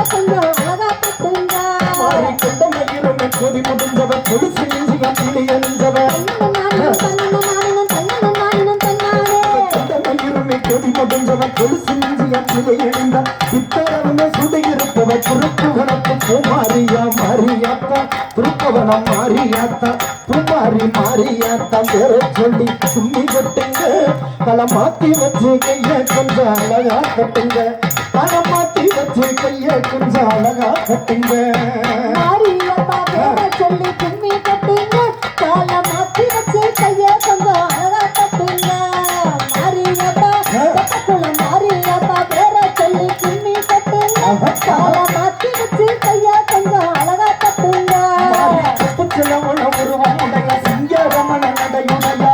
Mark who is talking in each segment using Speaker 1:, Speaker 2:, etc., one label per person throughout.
Speaker 1: கொஞ்சம் அழகா கட்டுங்க.
Speaker 2: மாறி கொண்ட மயிரும் கொதி முடிஞ்சவ கொலுசு மிஞ்சிய கிளி எறிஞ்சவ கொதி முடிஞ்சவ கொலுசு மிஞ்சிய கிளி எறிந்த இத்தரவுமே சுடுகிருப்பவ திருப்புவனத்து பூமாரியா மாரியாத்தா திருப்பவனம் மாரியாத்தா பூமாரி மாரியாத்தா பேரை சொல்லி கும்மி கட்டுங்க களை மாத்தி வச்சு கைய கொஞ்சம் அழகா கட்டுங்க களை மாத்தி வச்சு கைய கொஞ்சம் அழகா கட்டுங்க
Speaker 1: மாரியப்பா பேரை சொல்லி கும்மி கட்டுங்க காலை மாத்தி வச்சு கைய கொஞ்சம் அழகா கட்டுங்க மாரியப்பா பக்கத்துல மாரியப்பா பேரை சொல்லி கும்மி கட்டுங்க காலை மாத்தி வச்சு கைய கொஞ்சம் அழகா கட்டுங்க
Speaker 2: சிலவன உருவம் உடைய சிங்கரமண நடையுடையா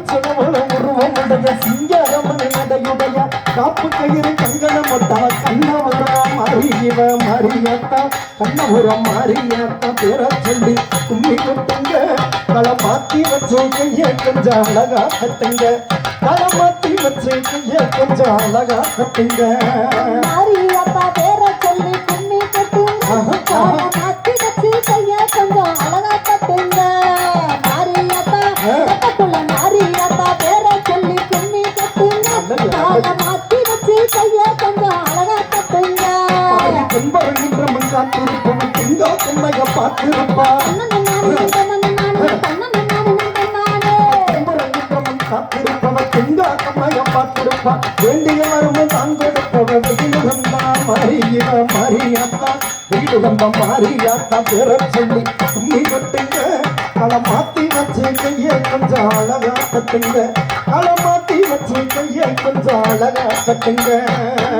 Speaker 2: சிலவன உருவம் உடைய சிங்கரமண நடையுடைய காப்பு கயிறு கங்கணம் மொட்டா கண்ணபுரம் மாறியவ மாரியாத்தா கண்ணபுரம் மாரியாத்தா பேரை சொல்லி கும்மி கட்டுங்க களை மாத்தி வச்சு கைய கொஞ்சம் அழகா கட்டுங்க களை மாத்தி வச்சு கைய கொஞ்சம் அழகா கட்டுங்க
Speaker 1: மாரியப்பா பேரை சொல்லி கும்மி கட்டுங்க காலை மாத்தி வச்சு கைய கொஞ்சம் அழகா கட்டுங்க மாரியப்பா பக்கத்துல மாரியப்பா பேரை சொல்லி கும்மி கட்டுங்க காலை மாத்தி வச்சு கைய கொஞ்சம் அழகா கட்டுங்க
Speaker 2: கும்பரங்கின்றவன் காத்திருப்பவன் திங்கா கும்மைய பார்த்திருப்பா கும்பரங்கின்றவன் காத்திருப்பவன் திங்கா கும்மைய பார்த்திருப்பா வேண்டிய வருமும் தான் கொடுப்பவ வெகுழுகந்தா மாறியவ மாரியாத்தா வெகுழுகந்தா மாரியாத்தா பேரை சொல்லி கும்மி கட்டுங்க களை மாத்தி வச்சு கைய கொஞ்சம் அழகா கட்டுங்க களை மாத்தி வச்சு கைய கொஞ்சம் அழகா கட்டுங்க